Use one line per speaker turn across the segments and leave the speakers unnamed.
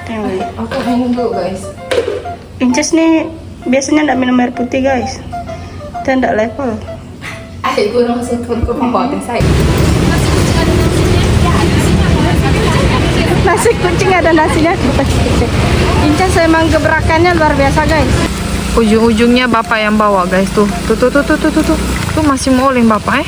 Aku minum dulu guys.
Inces nih biasanya nggak minum air putih guys. Kita nggak level.
Ayo gue langsung turun ke bawah saya.
Nasi kucing ada nasinya. Inces emang gebrakannya luar biasa guys.
Ujung-ujungnya bapak yang bawa guys tuh. Tuh masih moling bapak.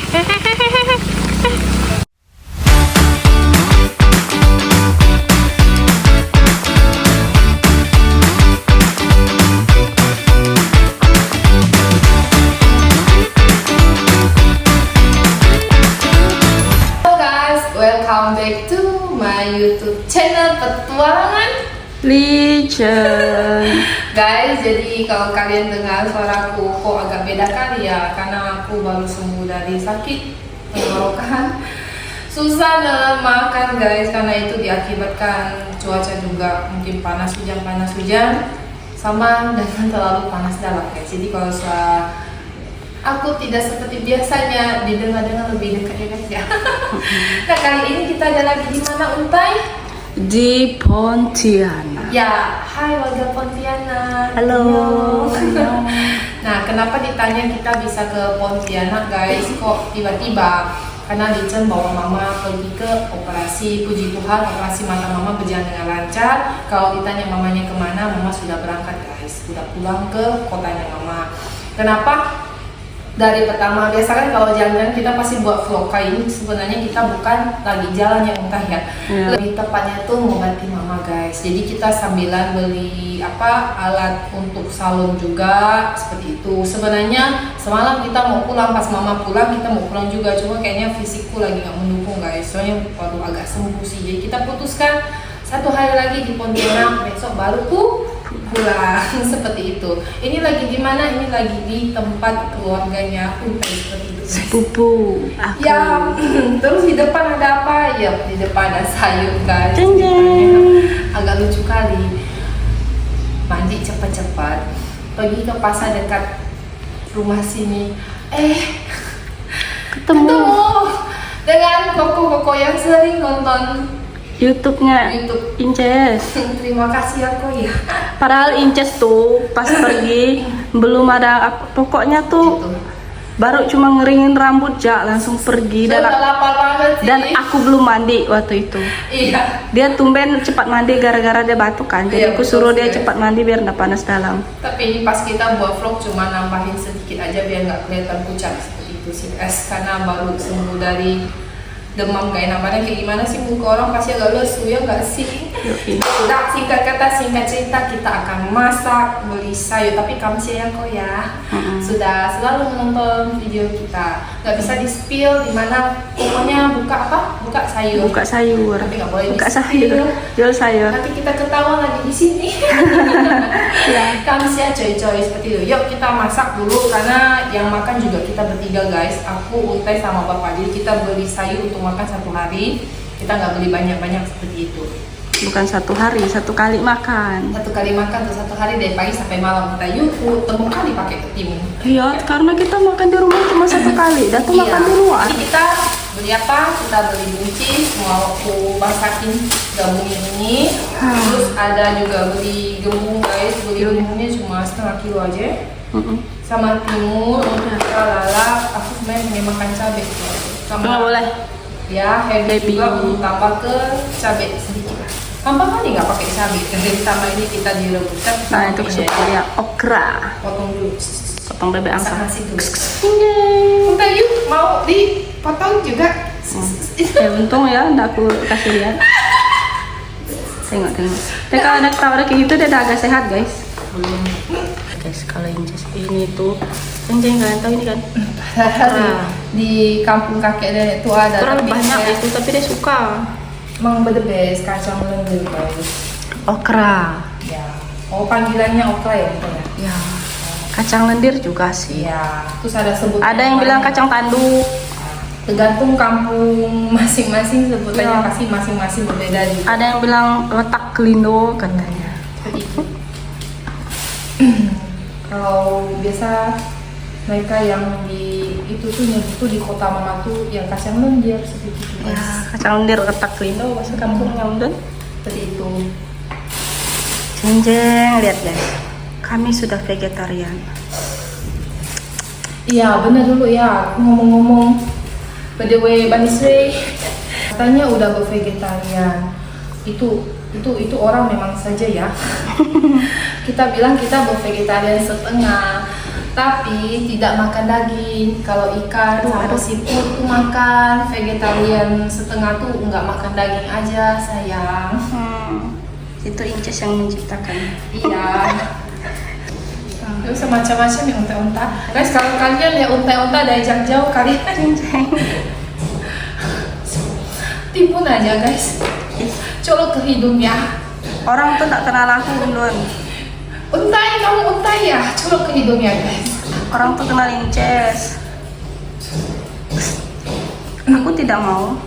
Welcome back to my YouTube channel Petualangan
Legend.
Guys, jadi kalau kalian dengar suaraku kok agak beda kali ya, karena aku baru sembuh dari sakit tenggorokan. Susah dalam makan guys, karena itu diakibatkan cuaca juga, mungkin panas hujan, sama dengan terlalu panas dalam guys. Jadi kalau aku tidak seperti biasanya didengar-dengar lebih dekat ya guys ya. Nah kali ini kita ada lagi di mana Untai?
Di Pontianak.
Ya, hai warga Pontianak.
Halo.
Nah kenapa ditanya kita bisa ke Pontianak guys? Kok tiba-tiba? Karena Licen bawa mama pergi ke operasi, puji Tuhan operasi mata mama berjalan dengan lancar. Kalau ditanya mamanya kemana, mama sudah berangkat guys, sudah pulang ke kotanya mama. Kenapa? Dari pertama, biasa kan kalau jalan-jalan kita pasti buat vlog kayak ini, sebenarnya kita bukan lagi jalan ya entah ya. Lebih tepatnya tuh mau ganti mama guys. Jadi kita sambilan beli alat untuk salon juga seperti itu. Sebenarnya semalam kita mau pulang, pas mama pulang kita mau pulang juga, cuma kayaknya fisikku lagi nggak mendukung guys. Soalnya baru agak sembuh sih. Jadi kita putuskan 1 hari lagi di Pontianak, besok baru tuh pulang seperti itu. Ini lagi di mana? Ini lagi di tempat keluarganya Untai seperti itu.
Sepupu aku.
Ya, terus di depan ada apa? Ya, di depan ada sayur guys. Agak lucu kali. Mandi cepat-cepat, pergi ke pasar dekat rumah sini. Ketemu dengan koko-koko yang sering nonton
YouTube-nya Inces.
Terima kasih aku ya.
Padahal Inces tuh pas pergi belum ada pokoknya tuh gitu. Baru cuma ngeringin rambut langsung pergi
dan lapar banget sih.
Dan aku belum mandi waktu itu.
Iya.
Dia tumben cepat mandi gara-gara dia batuk kan. Jadi aku suruh dia cepat mandi biar nggak panas dalam.
Tapi ini pas kita buat vlog cuma nambahin sedikit aja biar nggak kelihatan pucat seperti itu sih. Karena baru sembuh dari demam gak enak badan. Kayak gimana sih muka orang pasti agak lesu ya gak sih? Udah singkat kata singkat cerita kita akan masak, beli sayur, tapi kamu sayang kok ya. Sudah selalu menonton video kita, gak bisa di spill di mana pokoknya buka sayur tapi gak boleh
buka
di
sayur, jual sayur,
nanti kita ketawa lagi di sini. Ya. Kamu sih coy seperti itu. Yuk kita masak dulu karena yang makan juga kita bertiga guys, aku, Untai sama bapak. Jadi kita beli sayur untuk makan 1 hari, kita nggak beli banyak-banyak seperti itu.
Bukan 1 hari, 1 kali makan.
1 kali makan tuh 1 hari dari pagi sampai malam. Kita yuk temu kali pakai ketimun.
Iya, karena kita makan di rumah cuma 1 kali. Datang makan di luar.
Jadi kita beli apa? Kita beli buncis, mau aku masakin gabungin ini. Terus ada juga beli gembung guys. Beli gembungnya cuma 1/2 kilo aja. Sama timur, lalap. Aku sebenarnya pengen makan cabai.
Nggak boleh.
Ya, heavy juga untuk tambah ke cabai sedikit. Gampang kali nggak pakai cabai. Jadi sama ini kita direbuskan.
Nah itu supaya okra.
Potong dulu.
Potong bebek angsa.
Nasi dulu. Untai yuk mau dipotong juga.
Ya untung ya, nggak aku kasih lihat. Tengok. Tapi kalau ada ketawa kayak gitu dia udah agak sehat guys. Belum. Guys kalau Inces ini tuh Jeng kalian tahu ini kan?
Di kampung kakek nenek tuh ada.
Terlalu banyak itu tapi dia suka.
Emang the best kacang lendir guys.
Okra.
Ya. Oh panggilannya okra ya betul ya?
Ya. Kacang lendir juga sih.
Ya. Terus ada sebut.
Ada yang bilang kacang tanduk.
Tergantung kampung masing-masing sebutannya pasti masing-masing berbeda juga.
Ada yang bilang letak kelindo katanya.
Kalau biasa mereka yang di itu tuh nyebut tuh di kota mama tuh yang kacang lendir seperti itu.
Ya, kacang lendir letak kelindo bahasa kampungnya Undun.
Seperti itu.
Jeng, lihat guys, kami sudah vegetarian.
Iya bener dulu ya, ngomong-ngomong by the way Baniswe katanya udah bervegetarian. Itu orang memang saja ya. Kita bilang kita bervegetarian setengah, tapi tidak makan daging. Kalau ikan sama seafood tuh makan, vegetarian setengah tuh nggak makan daging aja sayang.
Itu Inces yang menciptakan.
Iya. Terus macam-macam ya unta-unta. Guys, kalau kalian lihat unta-unta dari jauh-jauh kalian timbun aja guys. Colok ke hidungnya.
Orang tuh tak kenal aku duluan.
Untai, kamu untai ya? Colok ke hidungnya guys.
Orang tuh kenal Inces. Aku tidak mau.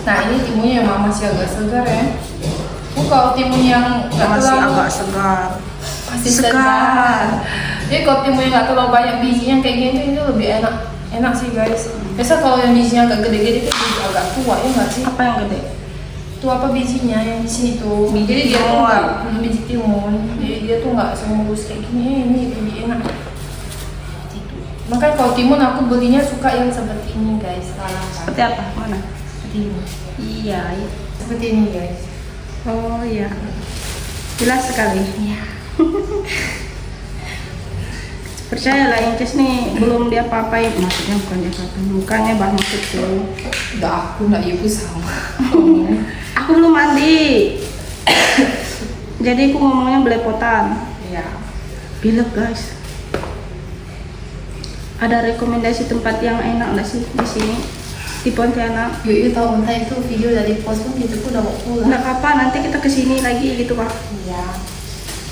Nah ini timunnya yang masih agak segar ya. Kalau timun yang nggak
Masih
terlalu
agak segar.
masih segar. Jadi kalau timunnya nggak terlalu banyak bijinya kayak gini itu lebih enak sih guys. Biasa kalau yang bijinya agak gede-gede itu biji agak tua ya nggak sih?
Apa yang gede?
Itu apa bijinya yang di sini tuh?
Biji
Jadi dia tuh
timun.
nggak biji timun. Jadi dia tuh nggak semulus kayak gini. Ini lebih enak. Gitu. Makanya kalau timun aku belinya suka yang seperti ini guys.
Seperti apa? Mana?
Seperti ini.
Iya.
Seperti ini guys.
Oh iya. Jelas sekali.
Iya.
Percayalah Inces nih belum dia apa-apain. Maksudnya bukan dia apa-apain, mukanya bah maksudku.
Udah aku nggak ibu sama.
Aku belum mandi. Jadi aku ngomongnya belepotan.
Iya.
Bilek guys. Ada rekomendasi tempat yang enak nggak sih di sini di Pontianak?
Yuk tahu entah itu video dari post pun gitu udah mau pulang.
Nggak apa, nanti kita kesini lagi gitu pak.
Iya.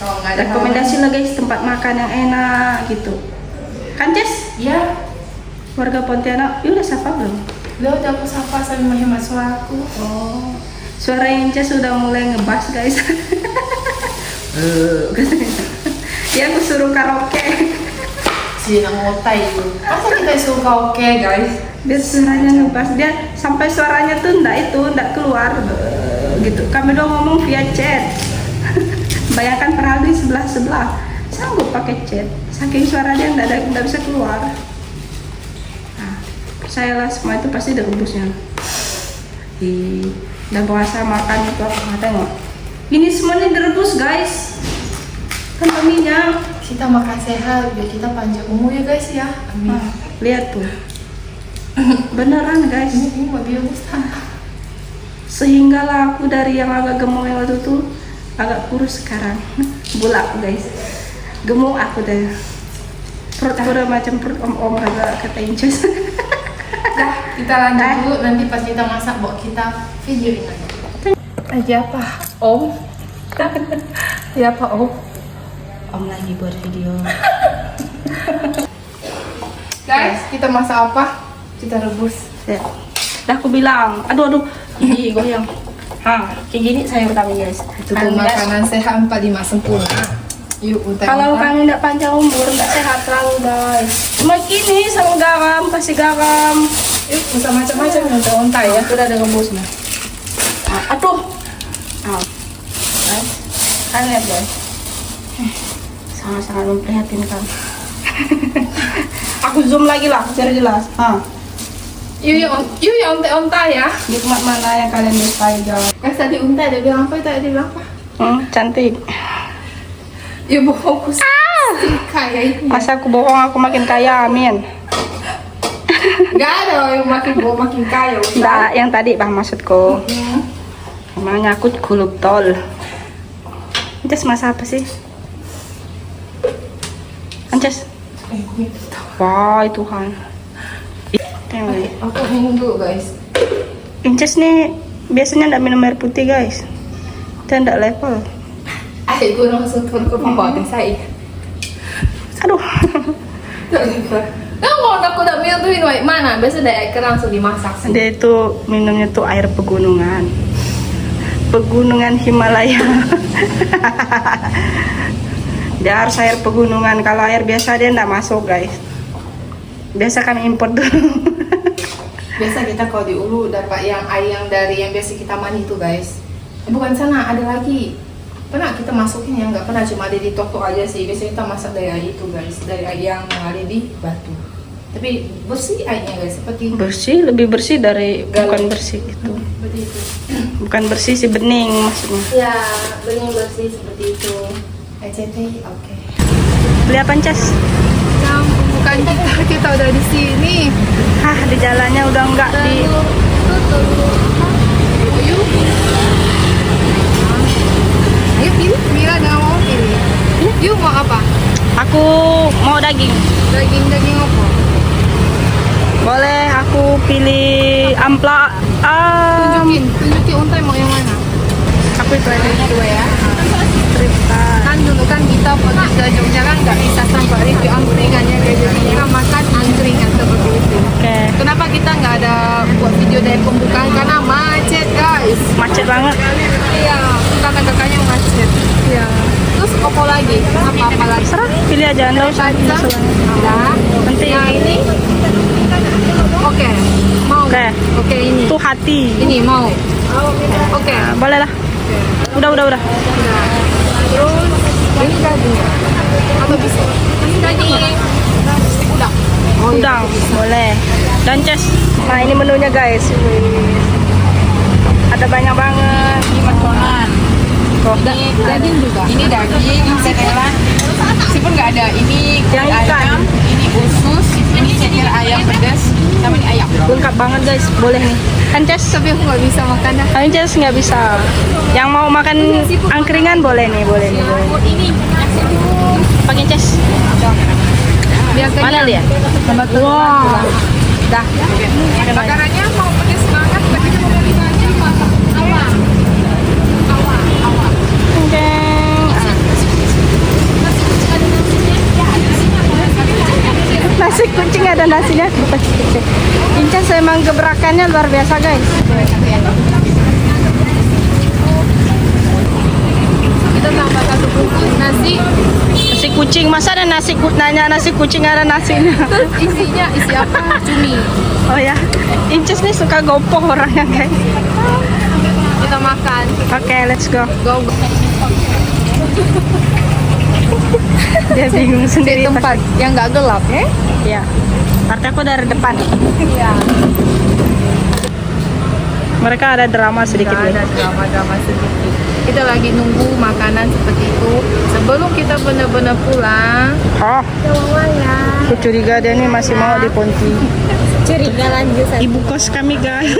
Kalau nggak ada
Rekomendasi lah guys tempat makan yang enak gitu. Kan Ces?
Iya.
Warga Pontianak, udah sapa belum?
Udah aku sapa sambil menghemat suaraku.
Oh, suara Inces sudah mulai ngebas guys. Dia aku suruh karaoke.
Si nak ngotai itu. Masa kita suruh karaoke guys?
Biar suaranya ngebas, dia sampai suaranya tuh ndak keluar gitu. Kami doang ngomong via chat. Bayangkan padahal di sebelah sanggup pakai chat, saking suara dia ndak bisa keluar. Nah, percayalah semua itu pasti ada rebusnya. Dan puasa makan itu aku nggak tengok. Ini semuanya direbus guys. Tanpa minyak.
Kita makan sehat biar kita panjang umur ya guys ya. Amin.
Nah, lihat tuh. Beneran guys.
Ini mobil besar.
Sehingga lah aku dari yang agak gemuk yang waktu itu agak kurus sekarang. Bulak guys. Gemuk aku deh. Perut udah macam perut om-om agak kata Inces.
Dah, kita lanjut dulu nanti pas kita masak bawa kita videoin aja. Lagi apa? Om? Lagi apa om?
Om lagi buat video.
Guys, kita masak apa? Kita rebus.
Ya. Dah aku bilang, aduh, gigi goyang. Kayak gini sayur kami guys. Itu tuh
Makanan sehat 45 sempurna. Yuk,
kalau kami tidak panjang umur, tidak sehat terlalu guys. Cuma gini sama garam, kasih garam.
yuk bisa macam-macam unta-unta ya.
Sudah ada rebusnya. Aduh. Guys, kalian lihat guys. Sangat-sangat memprihatinkan. Aku zoom lagi lah, biar jelas.
Yuk ya unta-unta ya.
Nikmat mana yang kalian sukai guys?
Guys, tadi unta dia bilang apa? Tadi bilang apa?
Cantik.
Ya bohongku sih kaya itu.
Masa aku bohong aku makin kaya, amin.
Gak ada yang makin bohong makin kaya.
Nah, yang tadi bah maksudku. Emangnya aku kulub tol. Ances masa apa sih? Ances. Wah, Tuhan.
Aku minum dulu guys.
Inces nih biasanya nggak minum air putih guys. Dan nggak level.
Gue langsung turun ke bawah saya.
Aduh.
Nah, kalau aku udah minum tuh minum air mana? Biasa dari air langsung dimasak sih.
Dia itu minumnya tuh air pegunungan. Pegunungan Himalaya. Dia harus air pegunungan. Kalau air biasa dia nggak masuk guys. Biasa kami import dulu.
Biasa kita kalau di Ulu dapat yang air yang dari yang biasa kita mandi tuh guys. Bukan sana, ada lagi. Pernah kita masukin ya, nggak pernah cuma ada di toko aja sih. Biasanya kita masak dari air itu guys, dari air yang ada di batu. Tapi bersih airnya guys, seperti
Bersih, lebih bersih dari
Galon.
bukan bersih itu.
begitu.
Bukan bersih sih, bening maksudnya.
Ya, bening bersih seperti itu. ECT, oke.
Beli apa, Cas?
Bukan kita udah di sini.
Hah, di jalannya udah enggak di.
Ayo pilih, Mira jangan mau pilih. Yuk mau apa?
Aku mau daging.
Daging apa?
Boleh aku pilih ampla.
Tunjukin untai mau yang mana?
Aku itu aja.
Dua ya.
Cerita.
Kan dulu kan kita pergi ke Jogja kan nggak bisa sampai review angkringannya, jadi kita makan angkringan seperti itu.
Oke.
Kenapa kita nggak ada buat video dari pembukaan? Karena macet guys.
Macet banget.
Iya, kakak-kakaknya macet. Iya. Terus apa lagi? Apa lagi?
Serah, pilih aja, enggak usah.
Pizza? Ada.
Nanti
Yang ini? Oke. Mau?
Oke.
Oke, ini.
tuh hati.
Ini mau? Oke.
Nah, boleh lah. Udah.
Udah. Terus ini daging. Atau bisa? Ini daging. Udah. Oh,
Udang, boleh. Dan Ces. Nah, ini menunya guys. Ada banyak banget.
Ini makanan.
Tuh.
Daging juga. Ini daging, mozzarella. Meskipun nggak ada. Ini
Yang
kulit
ikan.
ayam, ini usus, ini ceker ayam pedas, sama ini ayam.
Lengkap banget guys, boleh nih. Kan Ces,
Tapi aku nggak bisa makan dah.
Kan Ces nggak bisa. Yang mau makan angkringan boleh nih, boleh nih. Boleh.
Ini
Pakai Ces.
biasanya.
Mana lihat?
Wah. Dah. Bakarannya mau pakai semangat, pakai mau beli awal.
Nasi kucing ada nasinya, bukan kucing. Incas emang gebrakannya luar biasa guys.
Kita tambah satu bungkus nasi.
Nasi kucing, masa ada nanya nasi kucing ada nasinya.
Terus isinya isi apa? Cumi.
Oh ya, Incas nih suka gopoh orangnya guys.
Kita makan.
Oke, let's go.
Go.
Dia bingung
Di
sendiri.
tempat yang nggak gelap ya?
Ya, partai aku dari depan.
Iya.
Mereka ada drama sedikit
Nggak ada
ya.
drama-drama sedikit. Kita lagi nunggu makanan seperti itu. Sebelum kita benar-benar pulang.
Oh,
Ya.
aku curiga dia nih masih mau di Ponti.
Curiga lanjut.
Ibu kos kami guys.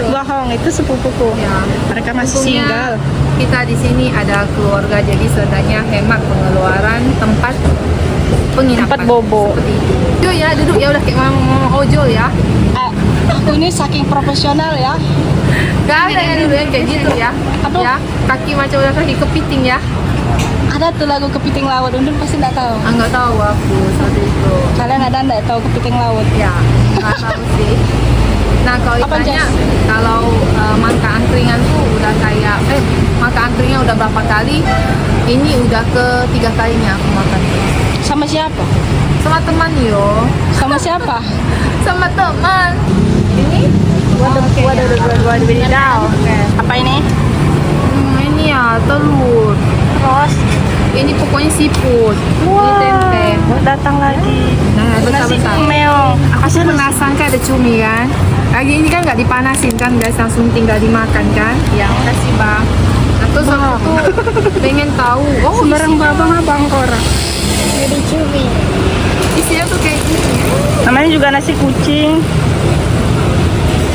Bohong, itu sepupuku.
Ya.
Mereka masih
Untungnya
single.
kita di sini ada keluarga, jadi setidaknya hemat pengeluaran tempat penginapan.
Tempat bobo.
Seperti itu. Yuk ya, duduk ya udah kayak mau ojol ya.
Aku ini saking profesional ya.
Gak ada yang dulu yang kayak gitu ya.
Aduh.
Ya, kaki macam udah kaki kepiting ya.
Ada tuh lagu Kepiting Laut, Undun pasti nggak tahu.
Nggak tahu aku seperti itu.
Kalian ada nggak tahu Kepiting Laut?
Ya, nggak tahu sih. Nah kalau
Apa,
ditanya
Jess?
kalau makan angkringan tuh udah kayak makan angkringan udah berapa kali? Ini udah ke 3 kalinya aku makan.
Sama siapa?
Sama teman yo.
Sama siapa?
Sama teman. Ini?
Waduh. Apa ini?
Ini ya telur.
Terus?
Ini pokoknya seafood. Ini
Wah,
tempe.
datang lagi.
Nah,
Nasi
besar-besar.
meong.
Aku penasaran kan ada cumi kan. Lagi ini kan nggak dipanasin kan guys, langsung tinggal dimakan kan. Ya, makasih bang. Nah, terus aku tuh pengen tahu. Oh,
Sembarang babang orang.
jadi cumi. Isinya tuh kayak gini.
Namanya juga nasi kucing.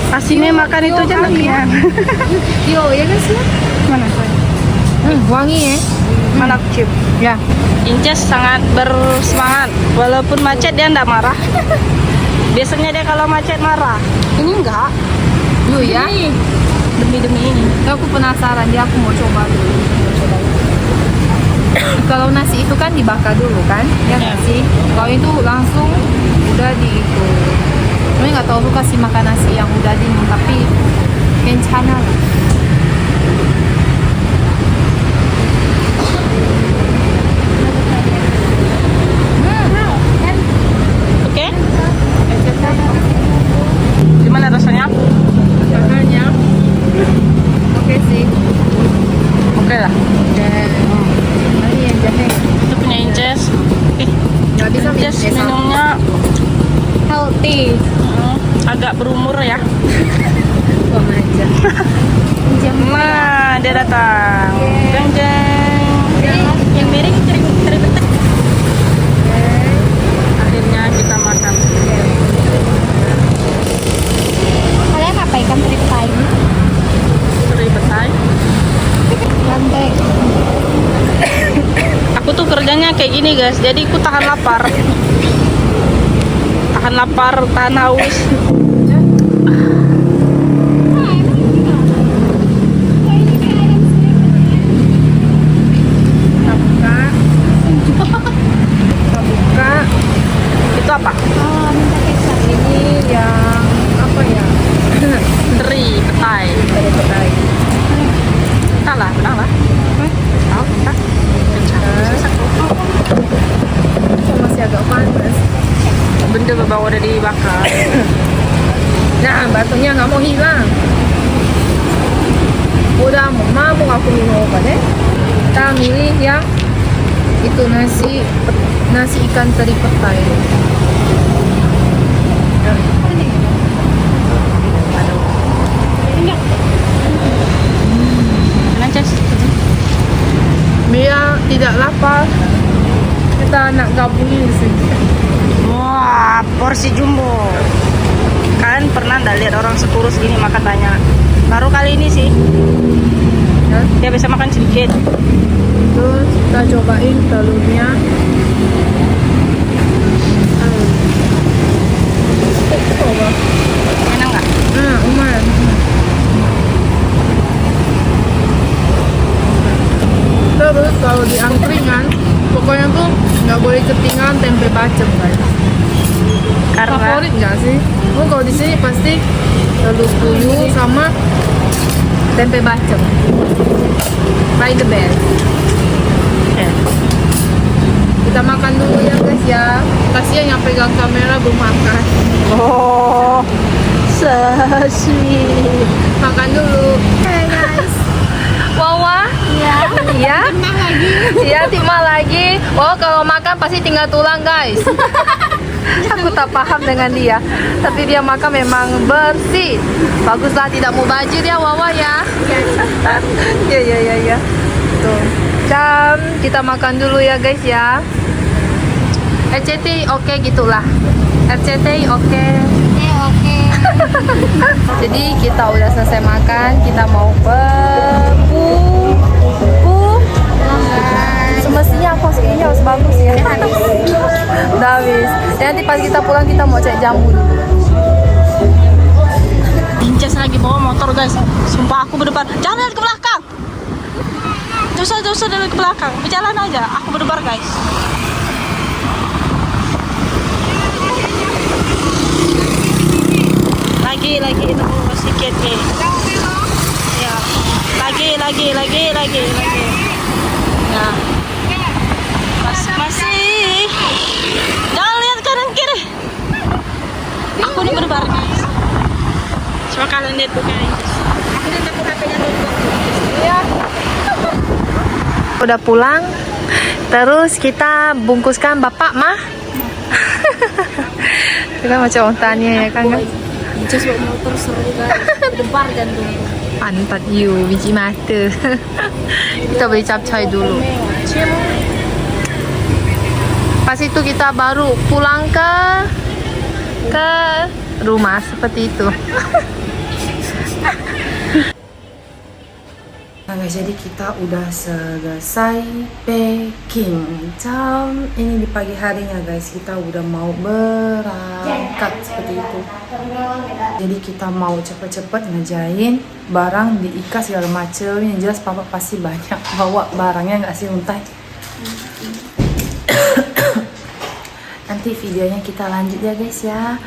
Asinnya makan itu aja
kali ya.
kenyang.
Yo, ya kan sih?
Mana?
Wangi ya.
Mana chip?
Ya.
Inces sangat bersemangat. Walaupun macet dia enggak marah. Biasanya dia kalau macet marah. Ini enggak.
Lu ya.
Demi ini.
Aku penasaran, dia aku mau coba dulu. Kalau nasi itu kan dibakar dulu kan, ya nggak sih? Kalau itu langsung udah di itu. Tapi nggak tahu lu kasih makan nasi yang udah dingin, tapi kencana lah.
Oke? Gimana rasanya?
Rasanya oke sih.
Oke. lah.
Ini yang jahe.
Itu punya Inces.
Nggak bisa
Inces minumnya
healthy.
agak berumur ya.
Kok aja.
Nah, dia datang. Jeng jeng. Yang miring keribetan. Akhirnya kita makan.
Kalian apa ikan teri petai?
Keribetan.
Lantai.
Aku tuh kerjanya kayak gini guys, jadi aku tahan lapar. Tahan lapar, tahan haus.
Buka.
Itu apa?
Oh, minta kecap.
Ini yang apa ya?
Teri, petai.
Dari petai.
Entah lah, benar lah. Tahu, entah.
Masih agak panas.
Benda berbau udah dibakar.
Nah, batunya nggak mau hilang. Udah mau mabuk aku minum obat deh. Kita milih yang itu nasi ikan teri petai.
Enak, Ces?
Biar tidak lapar, kita nak gabungin di sini.
Wah, porsi jumbo. Kalian pernah nggak lihat orang sekurus gini makan banyak? Baru kali ini sih.
Ya.
Dia bisa makan sedikit.
Terus kita cobain telurnya. Coba.
Enak nggak?
Lumayan. Terus kalau di angkringan, pokoknya tuh nggak boleh ketinggalan tempe bacem guys.
Karena
Favorit nggak sih? Kalau di sini pasti telur puyuh sama tempe bacem. By the best. Kita makan dulu ya guys ya. Kasihan yang pegang kamera belum makan.
oh, so sweet.
Makan dulu.
Hai guys.
Wawa?
Iya.
Iya?
Timah lagi.
Iya, timah lagi. Oh, kalau makan pasti tinggal tulang guys. Aku tak paham dengan dia. Tapi dia makan memang bersih. Baguslah, tidak mau baju dia Wawa ya. Ya. Tuh. Jam, kita makan dulu ya guys ya. RCT oke gitulah. RCT oke.
Oke.
Jadi kita udah selesai makan, kita mau semestinya posisinya harus bagus ya. Udah habis. Nanti pas kita pulang kita mau cek jamu dulu.
Inces lagi bawa motor guys. Sumpah aku berdebar. Jangan lihat ke belakang. Jauh dari ke belakang. Berjalan aja. Aku berdebar guys. Lagi itu sedikit nih. Ya. Lagi. Nah. Masih. Jangan lihat kanan kiri. Aku ini berdebar guys. Coba kalian lihat tuh guys. Aku ini takut HP-nya tutup.
Iya. Udah pulang. Terus kita bungkuskan bapak mah. Kita macam orang tanya ya kan?
Just bawa motor seru guys. Berdebar jantung.
Pantat you, biji mata. Kita beli capcay dulu. Pas itu kita baru pulang ke rumah seperti itu. Nah guys, jadi kita udah selesai packing. Jam ini di pagi harinya guys, kita udah mau berangkat seperti itu. Jadi kita mau cepet-cepet ngejain barang diikat segala macem. Yang jelas papa pasti banyak bawa barangnya nggak sih Untai? Nanti videonya kita lanjut ya guys ya.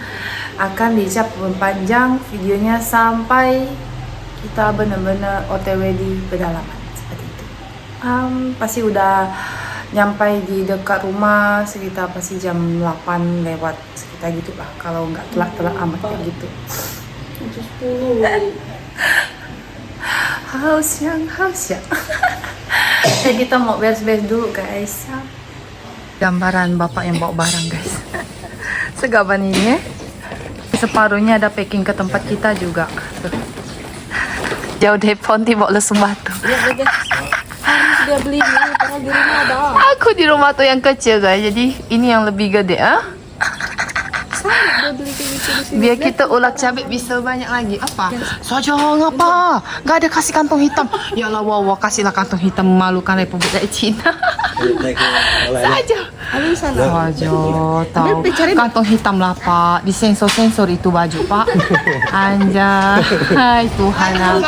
Akan dicap panjang videonya sampai kita benar-benar OTW di pedalaman seperti itu. Pasti udah nyampai di dekat rumah sekitar pasti jam 8 lewat sekitar gitu lah. Kalau nggak telat amat kayak gitu.
10.
Haus ya.
Jadi kita mau beres-beres dulu guys. Gambaran bapak yang bawa barang guys. Segaban ini ya. Separuhnya ada packing ke tempat kita juga. Tuh. Jauh dari Ponti bawa lesung batu.
Harus dia beli ini, karena di rumah ada.
Aku di rumah tuh yang kecil guys. Jadi ini yang lebih gede ah.
Dia beli kayak gitu di sini.
Biar kita ulak cabai bisa banyak lagi. Apa? Saja ngapa? Gak ada kasih kantong hitam. Ya Allah wawa kasihlah kantong hitam memalukan Republik dari Cina. Saja.
Ada di sana.
Saja tahu. Kantong hitam lah Pak. Di sensor itu baju Pak. Anjay. Hai Tuhan.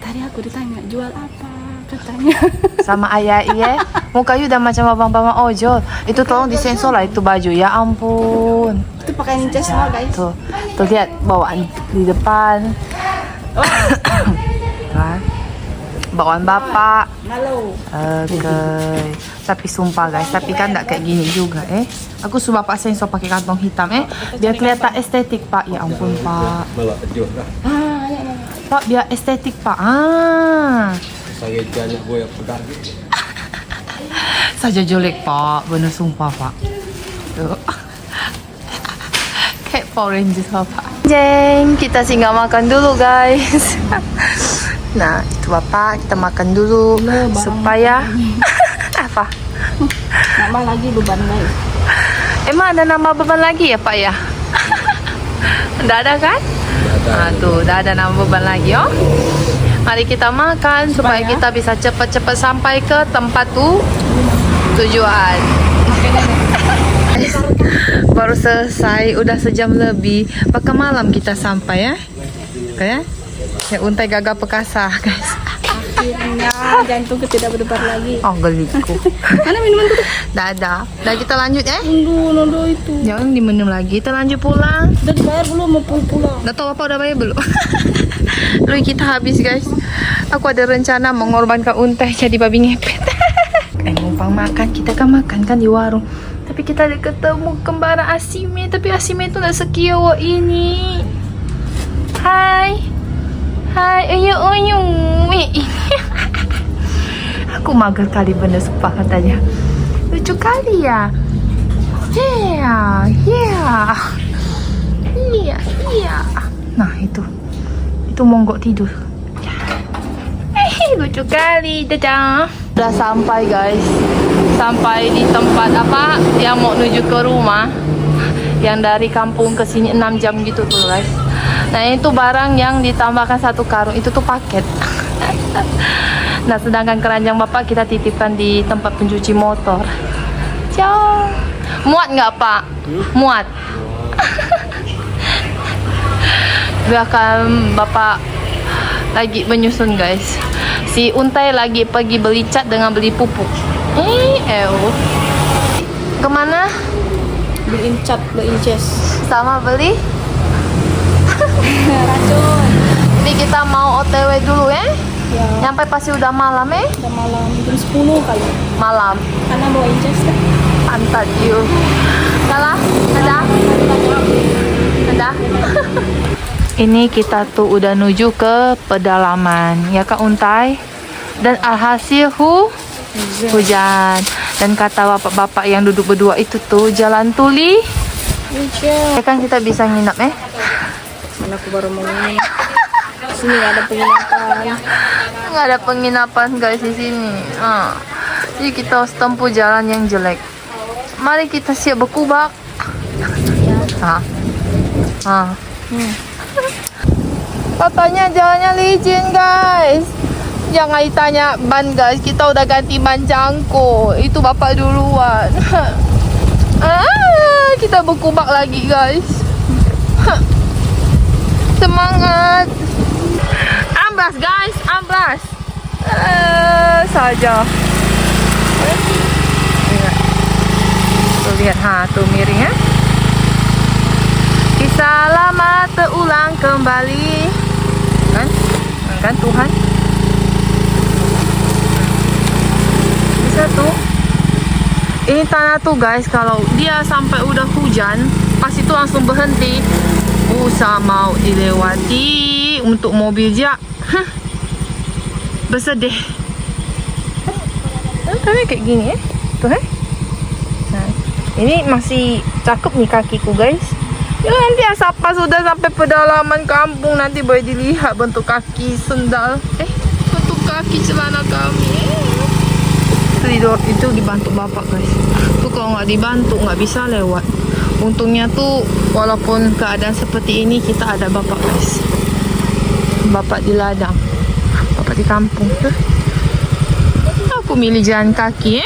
Tadi aku ditanya jual apa katanya.
Sama ayah iya. Muka you udah macam abang-abang ojol. Itu tolong disensor lah itu baju. Ya ampun.
Itu pakai ninja semua guys.
Tuh lihat bawaan di depan. Kan? Bawaan bapak.
Halo.
Oke. Tapi sumpah guys, tapi kan enggak kayak gini juga Aku suruh bapak sensor pakai kantong hitam biar kelihatan estetik Pak. Ya ampun Pak. Pak biar estetik Pak. Saja jelek Pak, bener sumpah Pak. Tuh. Kayak Power Rangers Pak. Jeng, kita singgah makan dulu guys. Nah, itu Bapak, kita makan dulu supaya apa?
Nama lagi beban guys.
Emang ada nama beban lagi ya Pak ya? Nggak ada kan? Tuh, udah ada nama beban lagi oh. Mari kita makan supaya kita bisa cepat-cepat sampai ke tempat tujuan. Baru selesai, udah sejam lebih. Pakai malam kita sampai ya. Kayak ya untai gagah perkasa guys.
Akhirnya jantungku tidak berdebar lagi.
Oh geliku.
Mana minuman tuh?
Dah ada. Dah kita lanjut ya.
Nondo itu.
Jangan diminum lagi. Kita lanjut pulang.
Udah dibayar belum mau pulang?
Dah tahu apa udah bayar belum? Lalu kita habis guys. Aku ada rencana mengorbankan untai jadi babi ngepet. Numpang makan, kita kan makan kan di warung. Tapi kita ada ketemu kembaran Asime. Tapi Asime itu gak sekiawa ini. Hai. Ayo. Ini. Aku mager kali bener sumpah katanya. Lucu kali ya. Yeah. Nah itu monggok tidur. Lucu kali. Dadah. Udah sampai guys. Sampai di tempat apa yang mau menuju ke rumah. Yang dari kampung ke sini 6 jam gitu tuh guys. Nah itu barang yang ditambahkan 1 karung. Itu tuh paket. Nah sedangkan keranjang bapak kita titipkan di tempat pencuci motor. Ciao. Muat nggak Pak? Muat. Biarkan bapak lagi menyusun guys. Si untai lagi pergi beli cat dengan beli pupuk. Kemana?
Beliin cat, beliin jas.
Sama beli?
Racun.
Jadi kita mau OTW dulu ya. Nyampe pasti udah malam
Udah malam, jam 10 kali.
Malam.
Karena bawain jas deh.
Pantat you. Salah? Ada? Ini kita tuh udah menuju ke pedalaman. Ya Kak Untai. Dan alhasil hujan. Dan kata bapak-bapak yang duduk berdua itu tuh jalan tuli. Ya kan kita bisa nginap
Mana aku baru mau ini. Sini ada penginapan.
Nggak ada penginapan guys di sini. Jadi kita harus tempuh jalan yang jelek. Mari kita siap berkubak. Katanya jalannya licin guys. Jangan ditanya ban guys. Kita udah ganti ban jangko. Itu bapak duluan. Kita berkubak lagi guys. Semangat. Amblas guys, amblas. Saja. Tuh lihat tuh miring ya. Kisah lama terulang kembali. Kan Tuhan. Bisa tuh. Ini tanah tuh guys, kalau dia sampai udah hujan, pas itu langsung berhenti. Usah mau dilewati untuk mobil jak. Bersedih.
Tapi kayak gini ya. Tuh Nah, ini masih cakep nih kakiku guys. Ya nanti asapa sudah sampai pedalaman kampung nanti boleh dilihat bentuk kaki sendal. Bentuk kaki celana kami. Itu dibantu bapak guys. Tuh kalau nggak dibantu nggak bisa lewat. Untungnya tuh walaupun keadaan seperti ini kita ada bapak guys. Bapak di ladang, bapak di kampung tuh. Aku milih jalan kaki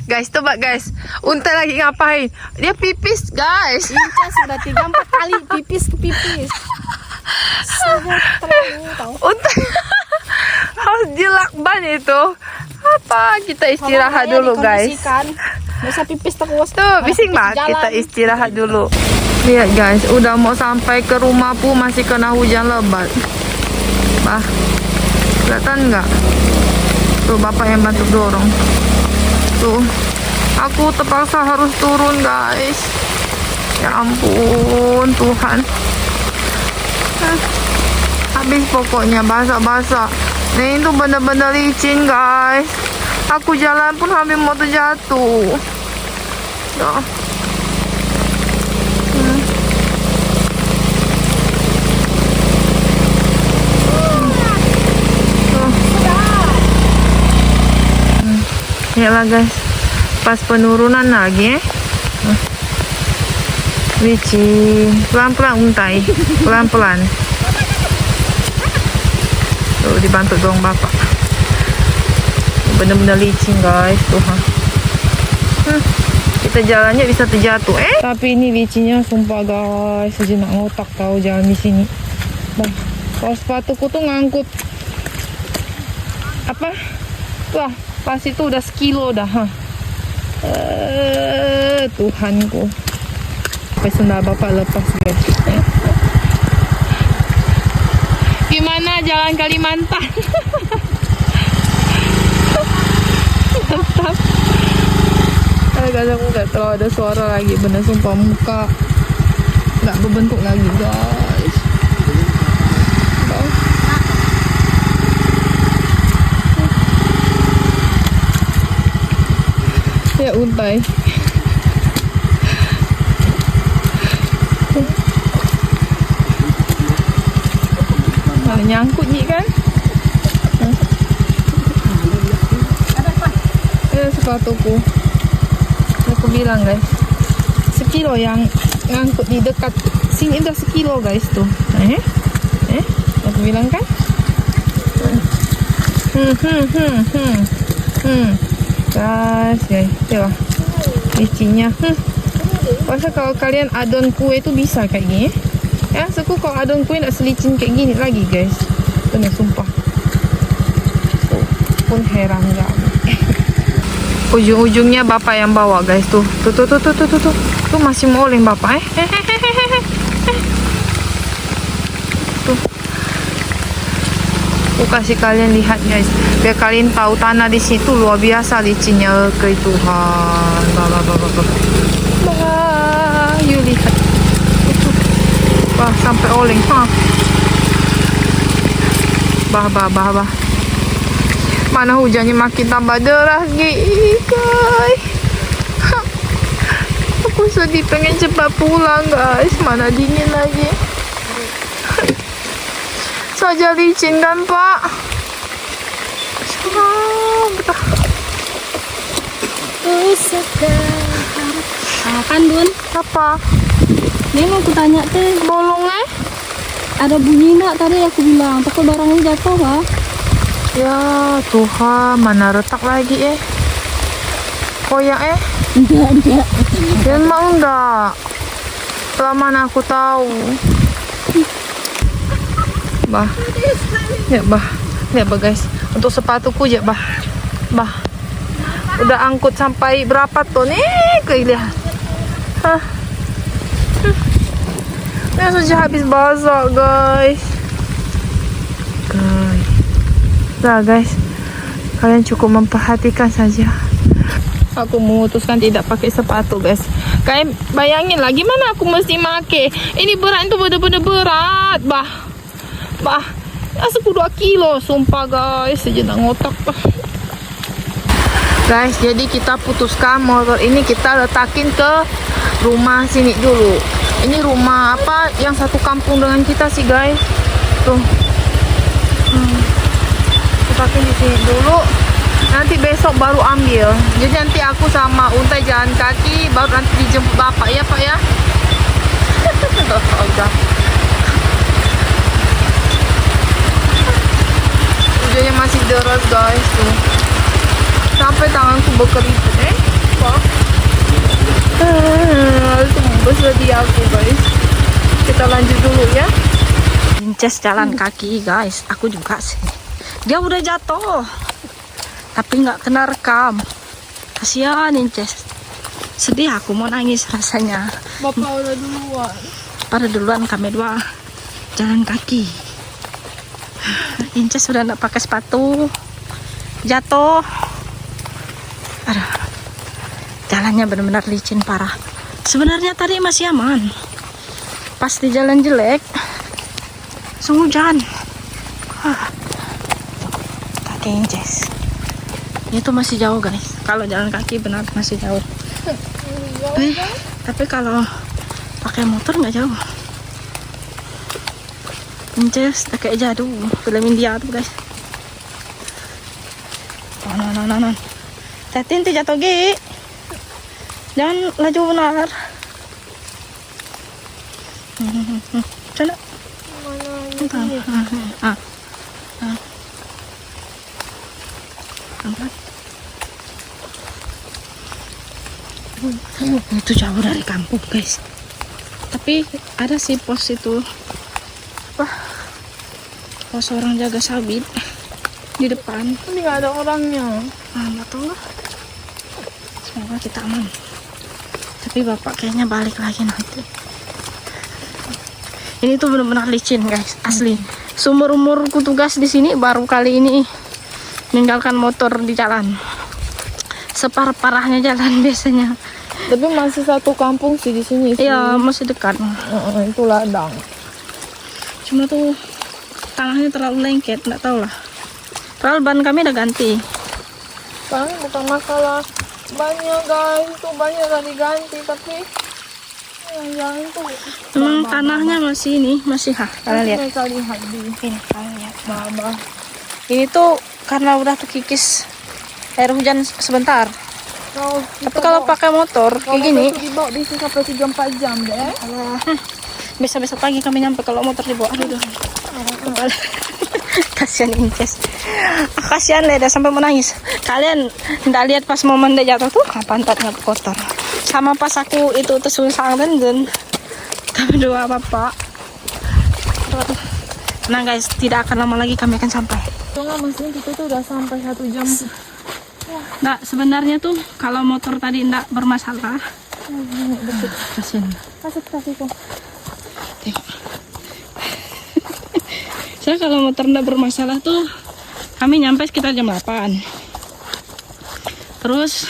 Guys, coba guys. Unta lagi ngapain? Dia pipis, guys.
Inca sudah 3-4 kali pipis ke pipis. Sangat terlalu tahu.
Unta harus dilakban itu. Apa? Kita istirahat dulu, guys.
Nggak usah pipis terus.
Tuh, bising banget. Kita istirahat dulu. Lihat guys, udah mau sampai ke rumah pun masih kena hujan lebat. Bah, kelihatan nggak? Tuh, bapak yang bantu dorong. Tuh, aku terpaksa harus turun guys. Ya ampun Tuhan. Habis pokoknya basah-basah. Ini tuh bener-bener licin guys. Aku jalan pun hampir mau terjatuh. Tuh. Ya lah guys, pas penurunan lagi licin, pelan-pelan untai, pelan-pelan. Tuh dibantu dong bapak. Bener-bener licin guys tuh. Kita jalannya bisa terjatuh. Tapi ini licinnya sumpah guys, sejenak ngotak tahu jalan di sini. Bang, kalau sepatuku tuh ngangkut apa? Wah, pas itu udah sekilo dah. Tuhanku. Sampai sendal bapak lepas guys. Gimana jalan Kalimantan? Mantap. Kadang-kadang nggak terlalu ada suara lagi. Bener sumpah muka nggak berbentuk lagi guys. Ya untai. Mana nyangkut nih kan? Sepatuku. Aku bilang guys, sekilo yang ngangkut di dekat sini udah sekilo guys tuh. Aku bilang kan? Guys, coba licinnya. Masa kalau kalian adon kue itu bisa kayak gini ya? Suku kalau adon kue nggak selicin kayak gini lagi guys. Bener sumpah. Pun heran gak. Ujung-ujungnya bapak yang bawa guys tuh. Tuh masih mau oleng bapak Tuh. Aku kasih kalian lihat guys, biar kalian tahu tanah di situ luar biasa licinnya ke Tuhan. Yuk lihat. Wah, sampai oleng. Bah. Mana hujannya makin tambah deras guys. Aku sedih pengen cepat pulang guys. Mana dingin lagi. Saja licin kan pak.
Kan Bun?
Apa?
Ini mau kutanya teh,
Bolongnya?
ada bunyi nggak tadi aku bilang? Takut barangnya jatuh pak?
Ya Tuhan, mana retak lagi koyak
Enggak.
Ya mau enggak? Mana aku tahu. Bah. Ya bah. Lihat bah guys. Untuk sepatuku ya bah. Udah angkut sampai berapa ton? Lihat. Ini sudah habis basah guys. Nah guys, kalian cukup memperhatikan saja. Aku memutuskan tidak pakai sepatu guys. Kalian bayangin lah gimana aku mesti pakai. Ini berat itu bener-bener berat bah. Masuk 2 kilo sumpah guys. Sejenak ngotak bah. Guys, jadi kita putuskan motor ini kita letakin ke rumah sini dulu. Ini rumah apa yang satu kampung dengan kita sih guys. Tuh. Letakin di sini dulu. Nanti besok baru ambil. Jadi nanti aku sama Untai jalan kaki, baru nanti dijemput bapak ya pak ya. Udah. Hujannya masih deras guys tuh. Sampai tanganku berkeriput Pak. Tembus di aku guys. Kita lanjut dulu ya.
Inces jalan kaki guys, aku juga sih. Dia udah jatuh, tapi nggak kena rekam. Kasihan Inces. Sedih aku mau nangis rasanya.
Bapak udah duluan.
Pada duluan kami dua jalan kaki. Inces sudah nggak pakai sepatu, jatuh. Aduh, jalannya benar-benar licin parah. Sebenarnya tadi masih aman. Pas di jalan jelek, langsung hujan. Kaki Inces. Itu masih jauh guys. Kalau jalan kaki benar masih jauh. Tapi kalau pakai motor nggak jauh. Inces tak kayak jadul film India tuh guys. Non. Tatin tuh jatuh gi. Jangan laju benar. Coba. Itu jauh dari kampung guys. Tapi ada sih pos itu. Pos orang jaga sabit di depan.
Ini nggak ada orangnya.
Nggak tahu lah. Semoga kita aman. Tapi bapak kayaknya balik lagi nanti. Ini tuh benar-benar licin guys, asli. Seumur umurku tugas di sini baru kali ini meninggalkan motor di jalan. Separah-parahnya jalan biasanya.
Tapi masih satu kampung sih di sini.
Iya, masih dekat.
Itu ladang.
Cuma tuh tanahnya terlalu lengket, nggak tahu lah. Padahal ban kami udah ganti.
Kan bukan masalah banyak guys, itu banyak gak diganti, tapi yang itu
Memang tanahnya masih ini, masih kalian lihat.
Mereka lihat di
Ini kalian lihat.
bawah.
Ini tuh karena udah terkikis air hujan sebentar. Tapi kalau pakai motor kayak gini,
dibawa bisa sampai 3-4 jam deh.
besok pagi kami nyampe kalau motor dibawa. Aduh. Kasihan Inces. Kasihan Leda sampai menangis. Kalian tidak lihat pas momen dia jatuh tuh pantatnya kotor. Sama pas aku itu tersusang dan tapi doa bapak. Nah guys, tidak akan lama lagi kami akan sampai.
Soalnya mesin kita tuh udah sampai 1 jam.
Nggak, sebenarnya tuh kalau motor tadi tidak bermasalah. Kasihan.
Kasih kok.
Tengok. Saya kalau motor tidak bermasalah tuh kami nyampe sekitar jam 8. Terus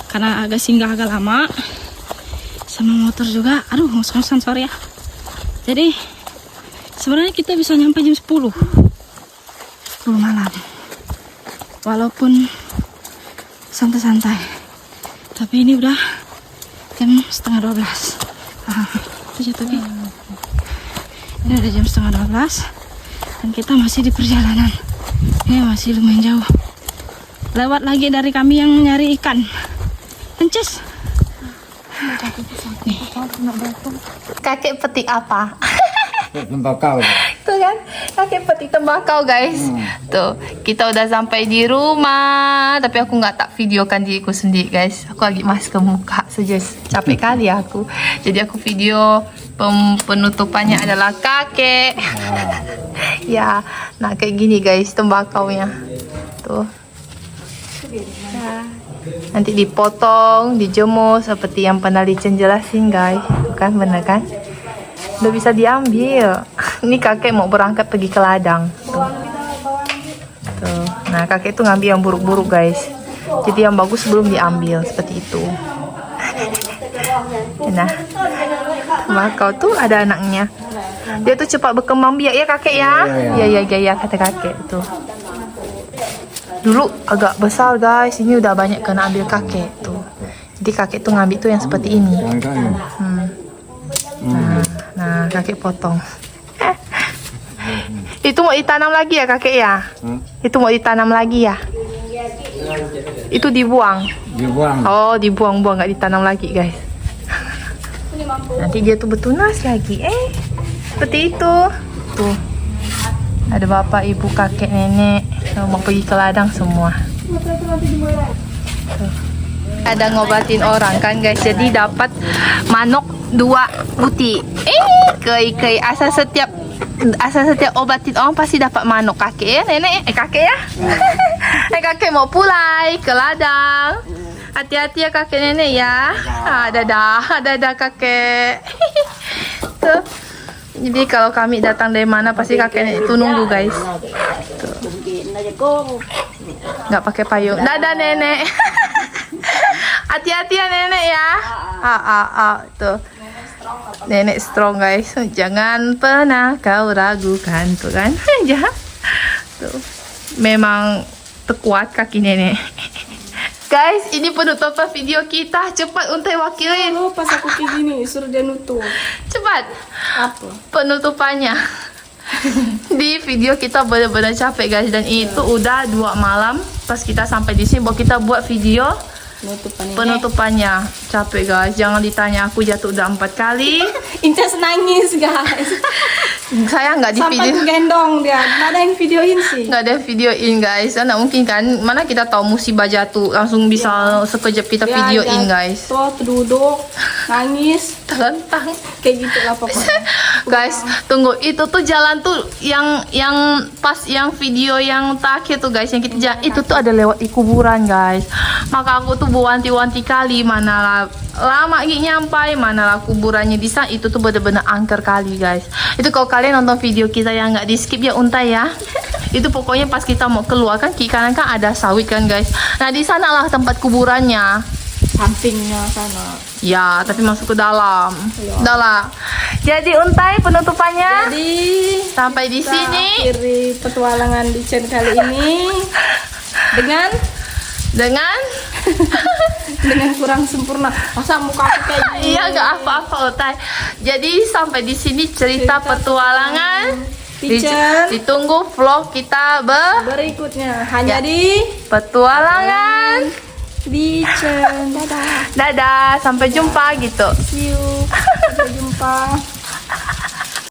karena agak singgah agak lama sama motor juga, aduh ngos-ngosan sorry ya. Jadi sebenarnya kita bisa nyampe jam 10 malam. Walaupun santai-santai. Tapi ini udah jam setengah 12. Itu jatuh gitu. Ini udah jam setengah 12 dan kita masih di perjalanan. Ini masih lumayan jauh. Lewat lagi dari kami yang nyari ikan. Ences.
Kakek petik apa?
Tembakau.
Tuh kan, kakek petik tembakau guys. Tuh, kita udah sampai di rumah. Tapi aku nggak tak videokan diriku sendiri guys. Aku lagi masker muka saja, capek kali aku. Jadi aku video penutupannya adalah kakek. Ya, nah kayak gini guys tembakaunya. Tuh. Nah, nanti dipotong, dijemur seperti yang pernah Licin jelasin guys. Bukan bener kan? Udah bisa diambil. Ini kakek mau berangkat pergi ke ladang. Tuh. Nah kakek tuh ngambil yang buruk-buruk guys. Jadi yang bagus belum diambil seperti itu. Nah, tembakau tuh ada anaknya. Dia tuh cepat berkembang biak ya kakek ya. Ya kata kakek tuh. Dulu agak besar guys, ini udah banyak kena ambil kakek tuh. Jadi kakek tuh ngambil tuh yang seperti ini. Nah, kakek potong. Itu mau ditanam lagi ya kakek ya? Itu mau ditanam lagi ya? Itu dibuang.
Dibuang.
Oh, dibuang-buang, nggak ditanam lagi guys. Nanti dia tuh bertunas lagi. Seperti itu. Tuh. Ada bapak, ibu, kakek, nenek. Mau pergi ke ladang semua. Tuh. Ada ngobatin orang kan guys. Jadi dapat manok 2 buti. Kei asal setiap obatin orang pasti dapat manok. Kakek ya, nenek, kakek ya. Kakek mau pulai ke ladang. Hati-hati ya kakek nenek ya. Dadah kakek. Tuh. Jadi kalau kami datang dari mana pasti kakek nenek itu nunggu guys. Tuh. Nggak pakai payung. Dadah nenek. Hati-hati ya nenek ya. Tuh. Nenek strong guys. Jangan pernah kau ragukan tuh kan. Tuh. Memang terkuat kaki nenek. Guys, ini penutupan video kita. Cepat Untai wakilin.
Oh, pas aku kayak gini suruh dia nutup.
Cepat.
Apa?
Penutupannya. Di video kita benar-benar capek guys, dan itu udah 2 malam pas kita sampai di sini baru kita buat video penutupannya. Capek guys, jangan ditanya, aku jatuh udah 4 kali.
Incas nangis guys.
Saya nggak di
Sampai
video,
aku gendong dia. Nggak ada yang videoin sih.
nggak ada videoin guys. Nggak mungkin kan, mana kita tahu musibah jatuh langsung bisa sekejap kita videoin guys.
Tuh duduk nangis
Terlentang.
kayak gitu lah pokoknya.
Guys, tunggu, itu tuh jalan tuh yang pas yang video yang terakhir tuh guys, yang kita jalan itu tuh ada lewat di kuburan guys. Maka aku tuh wanti-wanti kali, mana lama gini nyampai, mana kuburannya di sana. Itu tuh bener-bener angker kali guys. Itu kalau kalian nonton video kita yang nggak di skip ya Untai ya. Itu pokoknya pas kita mau keluar kan kiri kanan kan ada sawit kan guys. Nah di sana lah tempat kuburannya.
Sampingnya sana.
Ya, tapi masuk ke dalam. Udah lah. Jadi Untai penutupannya.
Jadi
Sampai di
kita
sini
akhiri petualangan di channel kali ini dengan kurang sempurna. Masa muka aku kayak gini?
iya nggak apa-apa Untai. Jadi sampai di sini cerita petualangan.
Pichen.
Ditunggu vlog kita
Berikutnya hanya di
petualangan.
Pichen. Dadah.
Dadah, sampai jumpa gitu.
See you. Sampai jumpa.